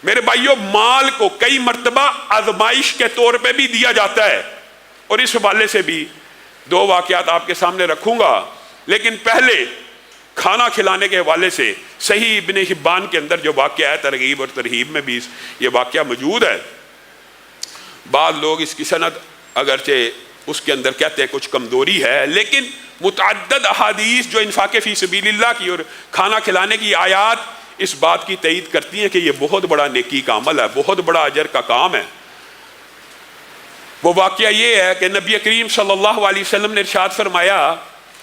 میرے بھائیوں مال کو کئی مرتبہ آزمائش کے طور پہ بھی دیا جاتا ہے، اور اس حوالے سے بھی دو واقعات آپ کے سامنے رکھوں گا، لیکن پہلے کھانا کھلانے کے حوالے سے صحیح ابن حبان کے اندر جو واقعہ ہے، ترغیب اور ترہیب میں بھی یہ واقعہ موجود ہے۔ بعض لوگ اس کی سند اگرچہ اس کے اندر کہتے ہیں کچھ کمزوری ہے، لیکن متعدد احادیث جو انفاق فی سبیل اللہ کی اور کھانا کھلانے کی آیات اس بات کی تائید کرتی ہیں کہ یہ بہت بڑا نیکی کا عمل ہے، بہت بڑا اجر کا کام ہے۔ وہ واقعہ یہ ہے کہ نبی کریم صلی اللہ علیہ وسلم نے ارشاد فرمایا،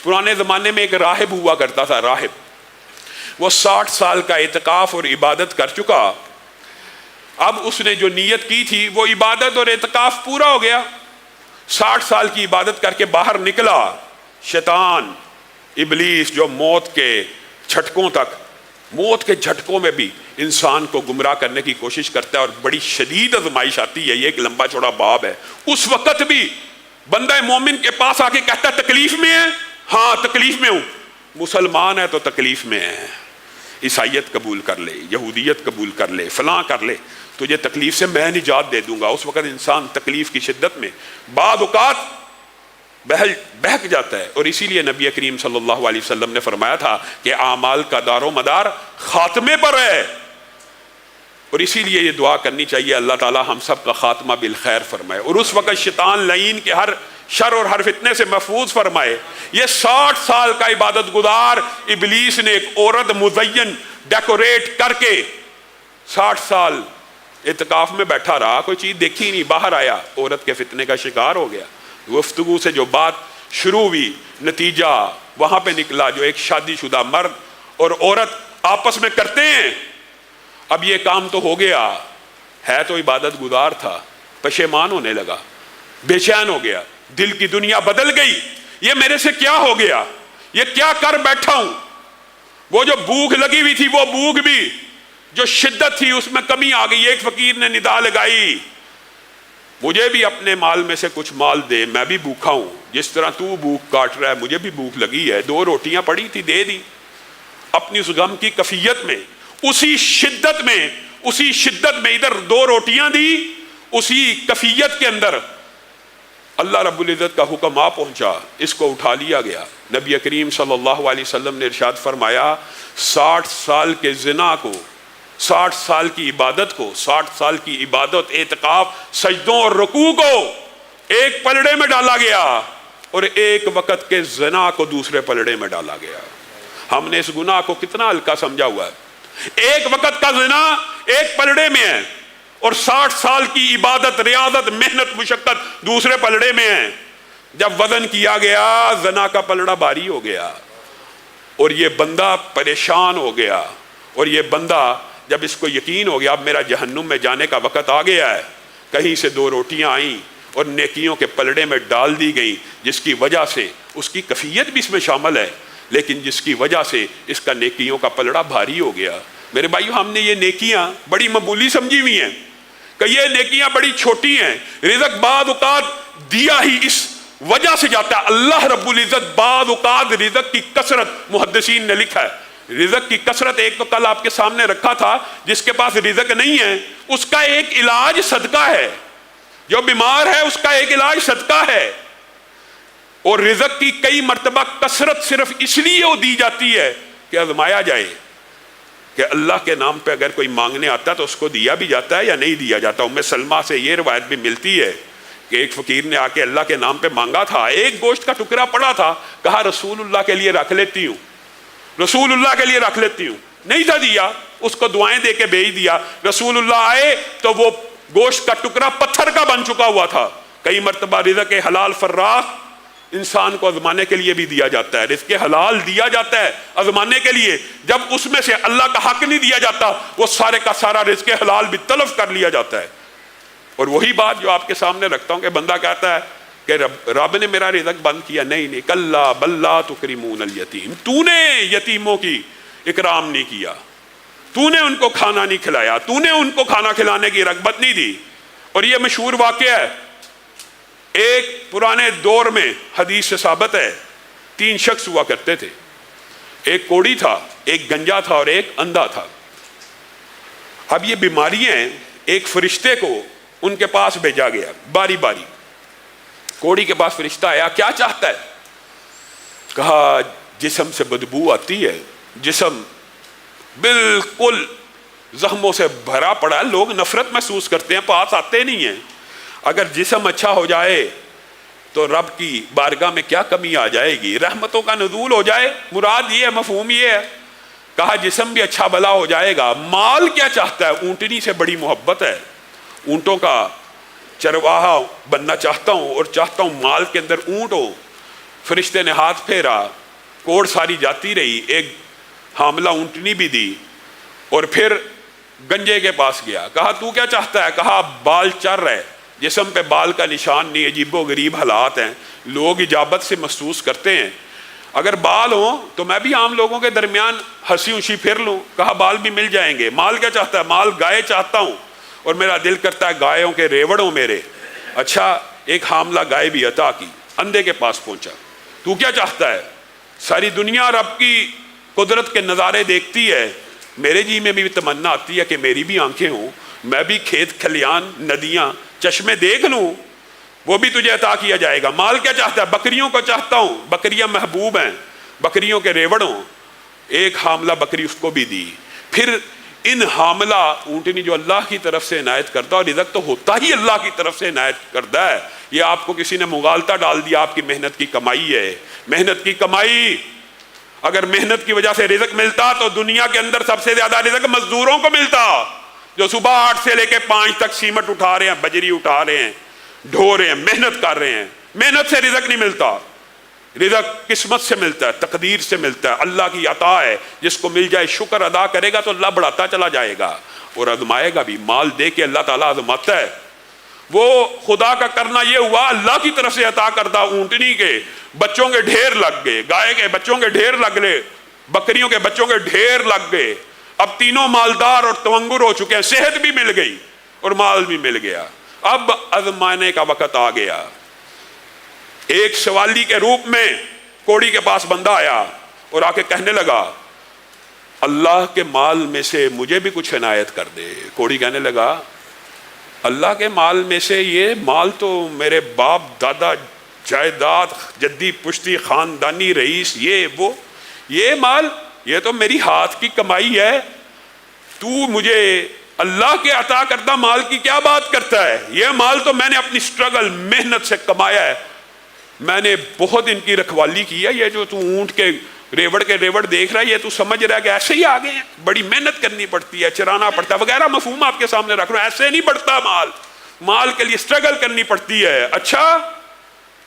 پرانے زمانے میں ایک راہب ہوا کرتا تھا، راہب، وہ 60 سال کا اعتکاف اور عبادت کر چکا۔ اب اس نے جو نیت کی تھی وہ عبادت اور اعتکاف پورا ہو گیا، 60 سال کی عبادت کر کے باہر نکلا، شیطان ابلیس جو موت کے جھٹکوں تک، موت کے جھٹکوں میں بھی انسان کو گمراہ کرنے کی کوشش کرتا ہے، اور بڑی شدید آزمائش آتی ہے، یہ ایک لمبا چوڑا باب ہے۔ اس وقت بھی بندہ مومن کے پاس آ کے کہتا ہے تکلیف میں ہے؟ ہاں تکلیف میں ہوں۔ مسلمان ہے تو تکلیف میں ہے، عیسائیت قبول کر لے، یہودیت قبول کر لے، فلاں کر لے، تجھے تکلیف سے میں نجات دے دوں گا۔ اس وقت انسان تکلیف کی شدت میں بعض اوقات بہک جاتا ہے، اور اسی لیے نبی کریم صلی اللہ علیہ وسلم نے فرمایا تھا کہ اعمال کا دار و مدار خاتمے پر ہے، اور اسی لیے یہ دعا کرنی چاہیے اللہ تعالی ہم سب کا خاتمہ بالخیر فرمائے، اور اس وقت شیطان لعین کے ہر شر اور ہر فتنے سے محفوظ فرمائے۔ یہ 60 سال کا عبادت گزار ابلیس نے ایک عورت مزین ڈیکوریٹ کر کے 60 سال اعتکاف میں بیٹھا رہا، کوئی چیز دیکھی نہیں، باہر آیا عورت کے فتنے کا شکار ہو گیا۔ گفتگو سے جو بات شروع ہوئی، نتیجہ وہاں پہ نکلا جو ایک شادی شدہ مرد اور عورت آپس میں کرتے ہیں۔ اب یہ کام تو ہو گیا، ہے تو عبادت گزار تھا، پشیمان ہونے لگا، بے چین ہو گیا، دل کی دنیا بدل گئی، یہ میرے سے کیا ہو گیا، یہ کیا کر بیٹھا ہوں۔ وہ جو بھوک لگی ہوئی تھی وہ بھوک بھی، جو شدت تھی اس میں کمی آ گئی۔ ایک فقیر نے ندا لگائی، مجھے بھی اپنے مال میں سے کچھ مال دے، میں بھی بھوکا ہوں، جس طرح تو بھوک کاٹ رہا ہے مجھے بھی بھوک لگی ہے۔ 2 روٹیاں پڑی تھی، دے دی۔ اپنی اس غم کی کفیت میں، اسی شدت میں ادھر 2 روٹیاں دی، اسی کفیت کے اندر اللہ رب العزت کا حکم آ پہنچا، اس کو اٹھا لیا گیا۔ نبی کریم صلی اللہ علیہ وسلم نے ارشاد فرمایا 60 سال کے زنا کو، 60 سال کی عبادت کو، 60 سال کی عبادت، اعتکاف، سجدوں اور رکوع کو ایک پلڑے میں ڈالا گیا، اور ایک وقت کے زنا کو دوسرے پلڑے میں ڈالا گیا۔ ہم نے اس گناہ کو کتنا ہلکا سمجھا ہوا ہے۔ ایک وقت کا زنا ایک پلڑے میں ہے، اور 60 سال کی عبادت، ریاضت، محنت، مشقت دوسرے پلڑے میں ہے۔ جب وزن کیا گیا زنا کا پلڑا بھاری ہو گیا، اور یہ بندہ پریشان ہو گیا، اور یہ بندہ جب اس کو یقین ہو گیا اب میرا جہنم میں جانے کا وقت آ گیا ہے، کہیں سے 2 روٹیاں آئیں اور نیکیوں کے پلڑے میں ڈال دی گئیں، جس کی وجہ سے اس کی کفیت بھی اس میں شامل ہے، لیکن جس کی وجہ سے اس کا نیکیوں کا پلڑا بھاری ہو گیا۔ میرے بھائیو، ہم نے یہ نیکیاں بڑی معمولی سمجھی ہوئی ہیں کہ یہ نیکیاں بڑی چھوٹی ہیں۔ رزق بعض اوقات دیا ہی اس وجہ سے جاتا ہے، اللہ رب العزت بعض اوقات رزق کی کثرت، محدثین نے لکھا ہے رزق کی کثرت، ایک تو کل آپ کے سامنے رکھا تھا، جس کے پاس رزق نہیں ہے اس کا ایک علاج صدقہ ہے، جو بیمار ہے اس کا ایک علاج صدقہ ہے۔ اور رزق کی کئی مرتبہ کثرت صرف اس لیے وہ دی جاتی ہے کہ آزمایا جائے کہ اللہ کے نام پہ اگر کوئی مانگنے آتا تو اس کو دیا بھی جاتا ہے یا نہیں دیا جاتا۔ ام سلمہ سے یہ روایت بھی ملتی ہے کہ ایک فقیر نے آ کے اللہ کے نام پہ مانگا تھا، ایک گوشت کا ٹکڑا پڑا تھا، کہا رسول اللہ کے لیے رکھ لیتی ہوں، رسول اللہ کے لیے رکھ لیتی ہوں، نہیں تھا دیا، اس کو دعائیں دے کے بھیج دیا۔ رسول اللہ آئے تو وہ گوشت کا ٹکڑا پتھر کا بن چکا ہوا تھا۔ کئی مرتبہ رزق حلال فراخ انسان کو آزمانے کے لیے بھی دیا جاتا ہے، رزق حلال دیا جاتا ہے آزمانے کے لیے، جب اس میں سے اللہ کا حق نہیں دیا جاتا وہ سارے کا سارا رزق حلال بھی تلف کر لیا جاتا ہے۔ اور وہی بات جو آپ کے سامنے رکھتا ہوں کہ بندہ کہتا ہے کہ رب نے میرا رزق بند کیا، نہیں کلا بل لا تکرمون الیتیم، تو نے یتیموں کی اکرام نہیں کیا، تو نے ان کو کھانا نہیں کھلایا، تو نے ان کو کھانا کھلانے کی رغبت نہیں دی۔ اور یہ مشہور واقعہ ہے، ایک پرانے دور میں حدیث سے ثابت ہے، 3 شخص ہوا کرتے تھے، ایک کوڑی تھا، ایک گنجا تھا اور ایک اندھا تھا۔ اب یہ بیماریاں ایک فرشتے کو ان کے پاس بھیجا گیا باری باری. کوڑی کے پاس فرشتہ آیا, کیا چاہتا ہے؟ کہا جسم سے بدبو آتی ہے, جسم بالکل زخموں سے بھرا پڑا ہے, لوگ نفرت محسوس کرتے ہیں, پاس آتے نہیں ہیں. اگر جسم اچھا ہو جائے تو رب کی بارگاہ میں کیا کمی آ جائے گی, رحمتوں کا نزول ہو جائے, مراد یہ ہے, مفہوم یہ ہے. کہا جسم بھی اچھا بھلا ہو جائے گا. مال کیا چاہتا ہے؟ اونٹنی سے بڑی محبت ہے, اونٹوں کا چرواہا بننا چاہتا ہوں اور چاہتا ہوں مال کے اندر اونٹ ہو. فرشتے نے ہاتھ پھیرا, کوڑ ساری جاتی رہی, ایک حاملہ اونٹنی بھی دی, اور پھر گنجے کے پاس گیا. کہا تو کیا چاہتا ہے؟ کہا بال چر رہے, جسم پہ بال کا نشان نہیں, عجیب و غریب حالات ہیں, لوگ اجابت سے محسوس کرتے ہیں. اگر بال ہوں تو میں بھی عام لوگوں کے درمیان ہنسی اونشی پھر لوں. کہا بال بھی مل جائیں گے. مال کیا چاہتا ہے؟ مال گائے چاہتا ہوں اور میرا دل کرتا ہے گایوں کے ریوڑ ہوں میرے. اچھا, ایک حاملہ گائے بھی عطا کی. اندھے کے پاس پہنچا, تو کیا چاہتا ہے؟ ساری دنیا رب کی قدرت کے نظارے دیکھتی ہے, میرے جی میں بھی تمنا آتی ہے کہ میری بھی آنکھیں ہوں, میں بھی کھیت کھلیان ندیاں چشمے دیکھ لوں. وہ بھی تجھے عطا کیا جائے گا. مال کیا چاہتا ہے؟ بکریوں کو چاہتا ہوں, بکریاں محبوب ہیں, بکریوں کے ریوڑ ہوں. ایک حاملہ بکری اس کو بھی دی. پھر ان حاملہ اونٹنی جو اللہ کی طرف سے عنایت کرتا, اور رزق تو ہوتا ہی اللہ کی طرف سے عنایت کرتا ہے, یہ آپ کو کسی نے مغالطہ ڈال دیا, آپ کی محنت کی کمائی ہے. محنت کی کمائی, اگر محنت کی وجہ سے رزق ملتا تو دنیا کے اندر سب سے زیادہ رزق مزدوروں کو ملتا, جو صبح 8 سے لے کے 5 تک سیمٹ اٹھا رہے ہیں, بجری اٹھا رہے ہیں, ڈھو رہے ہیں, محنت کر رہے ہیں. محنت سے رزق نہیں ملتا, رزق قسمت سے ملتا ہے, تقدیر سے ملتا ہے, اللہ کی عطا ہے. جس کو مل جائے شکر ادا کرے گا تو اللہ بڑھاتا چلا جائے گا اور آزمائے گا بھی. مال دے کے اللہ تعالیٰ آزماتا ہے. وہ خدا کا کرنا یہ ہوا, اللہ کی طرف سے عطا کردہ اونٹنی کے بچوں کے ڈھیر لگ گئے, گائے کے بچوں کے ڈھیر لگ گئے, بکریوں کے بچوں کے ڈھیر لگ گئے. اب تینوں مالدار اور تونگر ہو چکے ہیں, صحت بھی مل گئی اور مال بھی مل گیا. اب آزمانے کا وقت آ گیا. ایک سوالی کے روپ میں کوڑی کے پاس بندہ آیا اور آ کے کہنے لگا اللہ کے مال میں سے مجھے بھی کچھ عنایت کر دے. کوڑی کہنے لگا اللہ کے مال میں سے, یہ مال تو میرے باپ دادا جائیداد جدی پشتی خاندانی رئیس یہ وہ, یہ مال یہ تو میری ہاتھ کی کمائی ہے. تو مجھے اللہ کے عطا کردہ مال کی کیا بات کرتا ہے؟ یہ مال تو میں نے اپنی سٹرگل محنت سے کمایا ہے, میں نے بہت ان کی رکھوالی کی ہے. یہ جو تو اونٹ کے ریوڑ دیکھ رہا ہے, یہ تو سمجھ رہا ہے کہ ایسے ہی آگے ہیں, بڑی محنت کرنی پڑتی ہے, چرانا پڑتا ہے وغیرہ. مفہوم آپ کے سامنے رکھ رہا ہوں, ایسے نہیں بڑھتا مال, مال کے لیے سٹرگل کرنی پڑتی ہے. اچھا,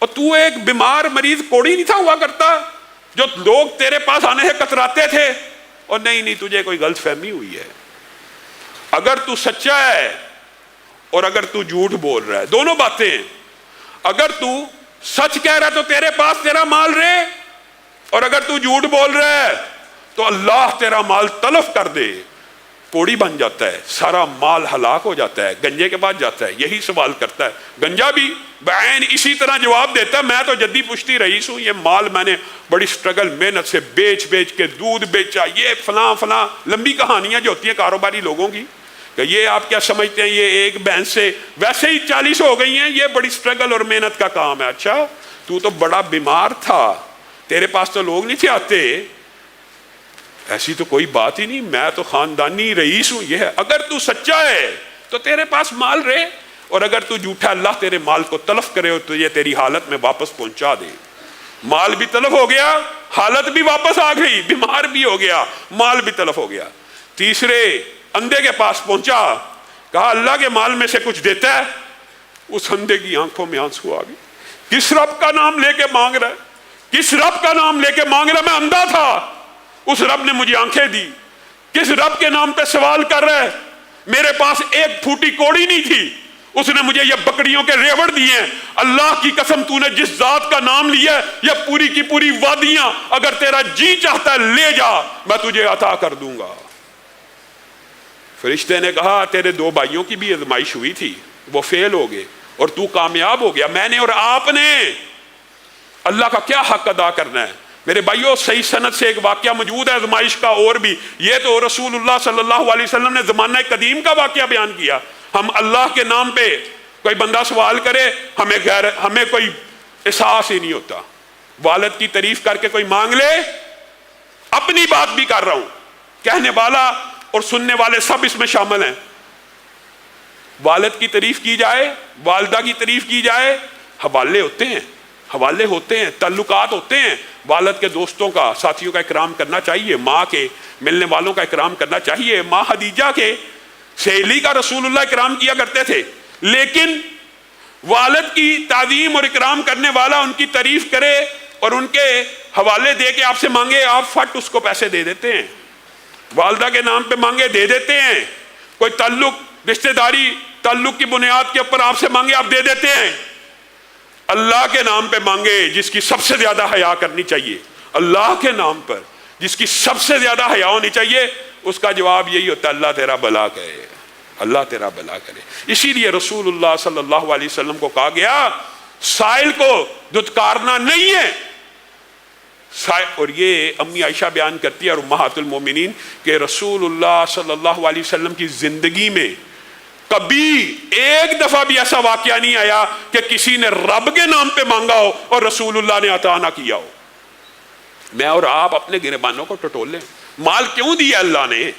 اور تو ایک بیمار مریض کوڑی نہیں تھا ہوا کرتا جو لوگ تیرے پاس آنے سے کتراتے تھے؟ اور نہیں تجھے کوئی غلط فہمی ہوئی ہے. اگر تو سچا ہے اور اگر تو جھوٹ بول رہا ہے, دونوں باتیں ہیں. اگر تو سچ کہہ رہا ہے تو تیرے پاس تیرا مال رہے, اور اگر تو جھوٹ بول رہا ہے تو اللہ تیرا مال تلف کر دے. کوڑی بن جاتا ہے, سارا مال ہلاک ہو جاتا ہے, گنجے کے بعد جاتا ہے. یہی سوال کرتا ہے گنجا بھی بعین اسی طرح جواب دیتا ہے, میں تو جدی پشتی رئیس ہوں, یہ مال میں نے بڑی سٹرگل محنت سے بیچ کے دودھ بیچا, یہ فلاں لمبی کہانیاں جو ہوتی ہیں کاروباری لوگوں کی کہ یہ آپ کیا سمجھتے ہیں یہ ایک بینس سے ویسے ہی 40 ہو گئی ہیں, یہ بڑی سٹرگل اور محنت کا کام ہے. اچھا, تو بڑا بیمار تھا, تیرے پاس تو لوگ نہیں تھے آتے, ایسی تو کوئی بات ہی نہیں, میں تو خاندانی رئیس ہوں. یہ ہے, اگر تو سچا ہے تو تیرے پاس مال رہے, اور اگر تو جھوٹا اللہ تیرے مال کو تلف کرے ہو تو یہ تیری حالت میں واپس پہنچا دے. مال بھی تلف ہو گیا, حالت بھی واپس آ گئی, بیمار بھی ہو گیا, مال بھی تلف ہو گیا. تیسرے اندھے کے پاس پہنچا, کہا اللہ کے مال میں سے کچھ دیتا ہے. اس اندھے کی آنکھوں میں آنسو آ گئے. کس رب کا نام لے کے مانگ رہا ہے, کس رب کا نام لے کے مانگ رہا ہے؟ میں اندھا تھا, اس رب نے مجھے آنکھیں دی. کس رب کے نام پہ سوال کر رہا ہے؟ میرے پاس ایک پھوٹی کوڑی نہیں تھی, اس نے مجھے یہ بکریوں کے ریوڑ دیے ہیں. اللہ کی قسم تو نے جس ذات کا نام لیا ہے, یہ پوری کی پوری وادیاں اگر تیرا جی چاہتا ہے لے جا, میں تجھے عطا کر دوں گا. فرشتے نے کہا تیرے 2 بھائیوں کی بھی آزمائش ہوئی تھی, وہ فیل ہو گئے اور تو کامیاب ہو گیا. میں نے اور آپ نے اللہ کا کیا حق ادا کرنا ہے؟ میرے بھائیوں صحیح سند سے ایک واقعہ موجود ہے آزمائش کا اور بھی. یہ تو رسول اللہ صلی اللہ علیہ وسلم نے زمانہ قدیم کا واقعہ بیان کیا. ہم اللہ کے نام پہ کوئی بندہ سوال کرے ہمیں کوئی احساس ہی نہیں ہوتا. والد کی تعریف کر کے کوئی مانگ لے, اپنی بات بھی کر رہا ہوں, کہنے والا اور سننے والے سب اس میں شامل ہیں. والد کی تعریف کی جائے, والدہ کی تعریف کی جائے, حوالے ہوتے ہیں, تعلقات ہوتے ہیں. والد کے دوستوں کا, ساتھیوں کا اکرام کرنا چاہیے, ماں کے ملنے والوں کا اکرام کرنا چاہیے. ماں خدیجہ کے سہیلی کا رسول اللہ اکرام کیا کرتے تھے, لیکن والد کی تعظیم اور اکرام کرنے والا ان کی تعریف کرے اور ان کے حوالے دے کے آپ سے مانگے, آپ فٹ اس کو پیسے دے دیتے ہیں. والدہ کے نام پہ مانگے دے دیتے ہیں. کوئی تعلق رشتہ داری تعلق کی بنیاد کے اوپر آپ سے مانگے آپ دے دیتے ہیں. اللہ کے نام پہ مانگے جس کی سب سے زیادہ حیا کرنی چاہیے, اللہ کے نام پر جس کی سب سے زیادہ حیا ہونی چاہیے, اس کا جواب یہی ہوتا ہے اللہ تیرا بھلا کرے, اللہ تیرا بھلا کرے. اسی لیے رسول اللہ صلی اللہ علیہ وسلم کو کہا گیا سائل کو دھتکارنا نہیں ہے. اور یہ امی عائشہ بیان کرتی ہے اور امہات المومنین کہ رسول اللہ صلی اللہ علیہ وسلم کی زندگی میں کبھی ایک دفعہ بھی ایسا واقعہ نہیں آیا کہ کسی نے رب کے نام پہ مانگا ہو اور رسول اللہ نے عطا نہ کیا ہو. میں اور آپ اپنے گریبانوں کو ٹٹول لیں, مال کیوں دیا اللہ نے؟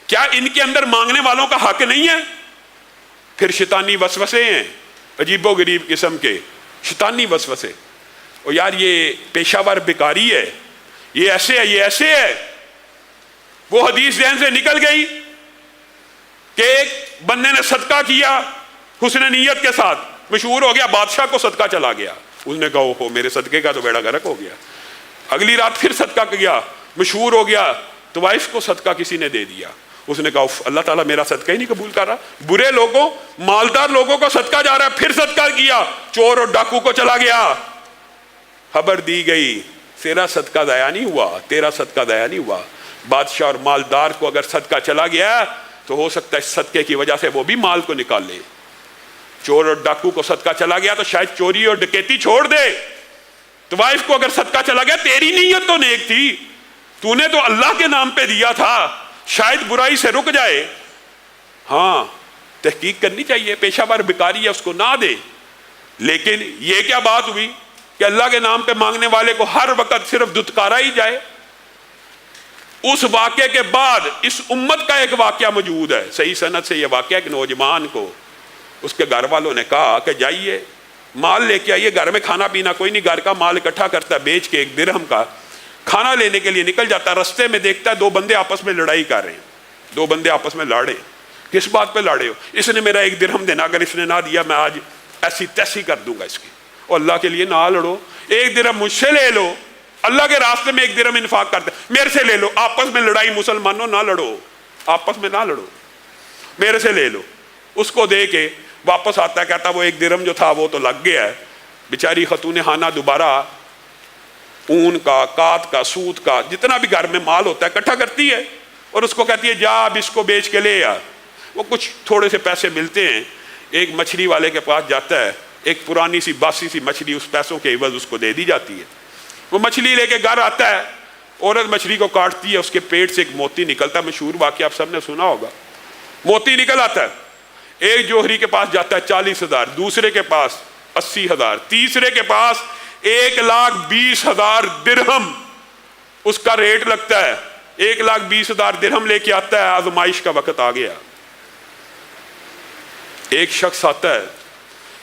کیا ان کے اندر مانگنے والوں کا حق نہیں ہے؟ پھر شیطانی وسوسے ہیں عجیب و غریب قسم کے, شیطانی وسوسے. اور یار یہ پیشہ ور بیکاری ہے, یہ ایسے ہے, یہ ایسے ہے. وہ حدیث ذہن سے نکل گئی کہ ایک بندے نے صدقہ کیا حسن نیت کے ساتھ, مشہور ہو گیا, بادشاہ کو صدقہ چلا گیا. اس نے کہا اوہو میرے صدقے کا تو بیڑا غرق ہو گیا. اگلی رات پھر صدقہ کیا, مشہور ہو گیا, تو وائف کو صدقہ کسی نے دے دیا. اس نے کہا اللہ تعالیٰ میرا صدقہ ہی نہیں قبول کر رہا. برے لوگوں, مالدار لوگوں کو صدقہ جا رہا ہے, پھر صدقہ کیا, چور اور ڈاکو کو چلا گیا. خبر دی گئی تیرا صدقہ ضائع نہیں ہوا, تیرا صدقہ ضائع نہیں ہوا. بادشاہ اور مالدار کو اگر صدقہ چلا گیا تو ہو سکتا ہے اس صدقے کی وجہ سے وہ بھی مال کو نکال لے. چور اور ڈاکو کو صدقہ چلا گیا تو شاید چوری اور ڈکیتی چھوڑ دے. تو وائف کو اگر صدقہ چلا گیا, تیری نیت تو نیک تھی, تو نے تو اللہ کے نام پہ دیا تھا, شاید برائی سے رک جائے. ہاں تحقیق کرنی چاہیے, پیشہ ور بیکاری ہے اس کو نہ دے. لیکن یہ کیا بات ہوئی کہ اللہ کے نام پہ مانگنے والے کو ہر وقت صرف دھتکارا ہی جائے. اس واقعے کے بعد اس امت کا ایک واقعہ موجود ہے صحیح سند سے. یہ واقعہ ایک نوجوان کو اس کے گھر والوں نے کہا کہ جائیے مال لے کے آئیے, گھر میں کھانا پینا کوئی نہیں, گھر کا مال اکٹھا کرتا ہے, بیچ کے 1 درہم کا کھانا لینے کے لیے نکل جاتا ہے. رستے میں دیکھتا ہے 2 بندے آپس میں لڑائی کر رہے ہیں, 2 بندے آپس میں لڑے. کس بات پہ لڑے ہو؟ اس نے میرا 1 درہم دینا, اگر اس نے نہ دیا میں آج ایسی تیسی کر دوں گا اس کی. اور اللہ کے لیے نہ لڑو, 1 درہم مجھ سے لے لو, اللہ کے راستے میں 1 درہم انفاق کرتے, میرے سے لے لو. آپس میں لڑائی, مسلمانوں نہ لڑو, آپس میں نہ لڑو, میرے سے لے لو. اس کو دے کے واپس آتا ہے, کہتا وہ 1 درہم جو تھا وہ تو لگ گیا ہے. بیچاری خاتون خانہ دوبارہ اون کا, کات کا, سوت کا, جتنا بھی گھر میں مال ہوتا ہے اکٹھا کرتی ہے اور اس کو کہتی ہے جا اب اس کو بیچ کے لے آ. وہ کچھ تھوڑے سے پیسے ملتے ہیں, ایک مچھلی والے کے پاس جاتا ہے, ایک پرانی سی باسی سی مچھلی اس پیسوں کے عوض اس کو دے دی جاتی ہے. وہ مچھلی لے کے گھر آتا ہے, عورت مچھلی کو کاٹتی ہے, اس کے پیٹ سے ایک موتی نکلتا ہے, مشہور واقعہ آپ سب نے سنا ہوگا. موتی نکل آتا ہے, ایک جوہری کے پاس جاتا ہے 40,000, دوسرے کے پاس 80,000, تیسرے کے پاس 1,20,000 درہم اس کا ریٹ لگتا ہے. 1,20,000 درہم لے کے آتا ہے. آزمائش کا وقت آ گیا. ایک شخص آتا ہے,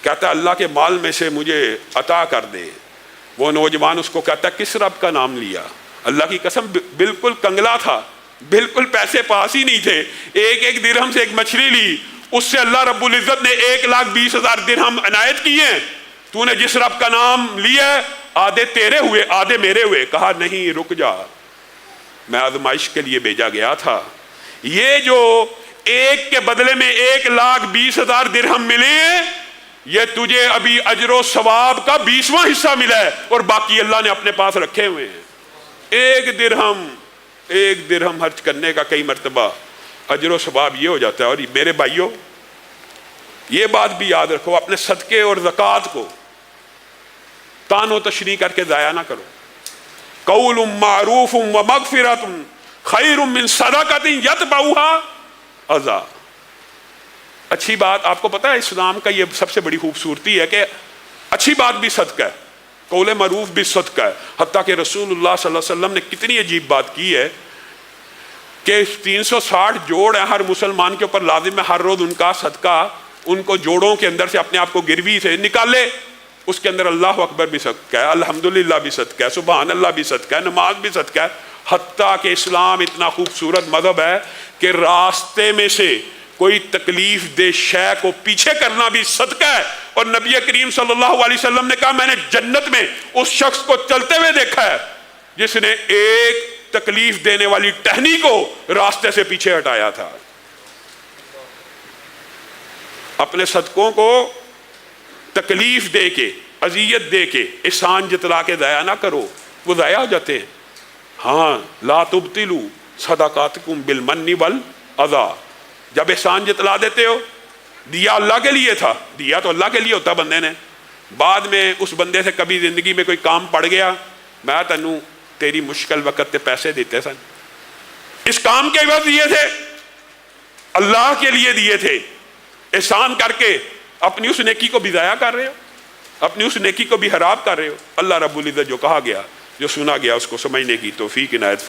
کہتا ہے اللہ کے مال میں سے مجھے عطا کر دے. وہ نوجوان اس کو کہتا ہے کس رب کا نام لیا؟ اللہ کی قسم بالکل کنگلا تھا, بالکل پیسے پاس ہی نہیں تھے. 1 درہم سے ایک مچھلی لی, اس سے اللہ رب العزت نے 1,20,000 درہم عنایت کیے. تو نے جس رب کا نام لیا ہے آدھے تیرے ہوئے آدھے میرے ہوئے. کہا نہیں رک جا, میں آزمائش کے لیے بھیجا گیا تھا. یہ جو 1 کے بدلے میں 1,20,000 درہم ملے, یہ تجھے ابھی اجر و ثواب کا 20واں حصہ ملا ہے اور باقی اللہ نے اپنے پاس رکھے ہوئے ہیں. 1 درہم خرچ کرنے کا کئی مرتبہ اجر و ثواب یہ ہو جاتا ہے. اور میرے بھائیوں یہ بات بھی یاد رکھو, اپنے صدقے اور زکوٰۃ کو تان و تشریح کر کے ضائع نہ کرو. قول معروف و مغفرۃ خیر من صدقۃ یتبعھا اذی. اچھی بات، آپ کو پتہ ہے اسلام کا یہ سب سے بڑی خوبصورتی ہے کہ اچھی بات بھی صدقہ ہے، قول معروف بھی صدقہ ہے. حتیٰ کہ رسول اللہ صلی اللہ علیہ وسلم نے کتنی عجیب بات کی ہے کہ 360 جوڑ ہیں ہر مسلمان کے اوپر لازم ہے ہر روز ان کا صدقہ ان کو جوڑوں کے اندر سے اپنے آپ کو گروی سے نکالے. اس کے اندر اللہ اکبر بھی صدقہ ہے، الحمدللہ بھی صدقہ ہے، سبحان اللہ بھی صدقہ ہے، نماز بھی صدقہ ہے. حتیٰ کہ اسلام اتنا خوبصورت مذہب ہے کہ راستے میں سے کوئی تکلیف دہ شے کو پیچھے کرنا بھی صدقہ ہے. اور نبی کریم صلی اللہ علیہ وسلم نے کہا میں نے جنت میں اس شخص کو چلتے ہوئے دیکھا ہے جس نے ایک تکلیف دینے والی ٹہنی کو راستے سے پیچھے ہٹایا تھا. اپنے صدقوں کو تکلیف دے کے، اذیت دے کے، احسان جتلا کے ضائع نہ کرو، وہ ضائع ہو جاتے ہیں. ہاں، لا تبطلوا صدقاتکم بالمن والاذی. جب احسان جتلا دیتے ہو، دیا اللہ کے لیے تھا، دیا تو اللہ کے لیے ہوتا بندے نے، بعد میں اس بندے سے کبھی زندگی میں کوئی کام پڑ گیا، میں تینوں تیری مشکل وقت تے پیسے دیتے سن، اس کام کے عوض دیے تھے، اللہ کے لیے دیے تھے. احسان کر کے اپنی اس نیکی کو بھی ضائع کر رہے ہو، اپنی اس نیکی کو بھی خراب کر رہے ہو. اللہ رب العزت جو کہا گیا، جو سنا گیا، اس کو سمجھنے کی توفیق عنایت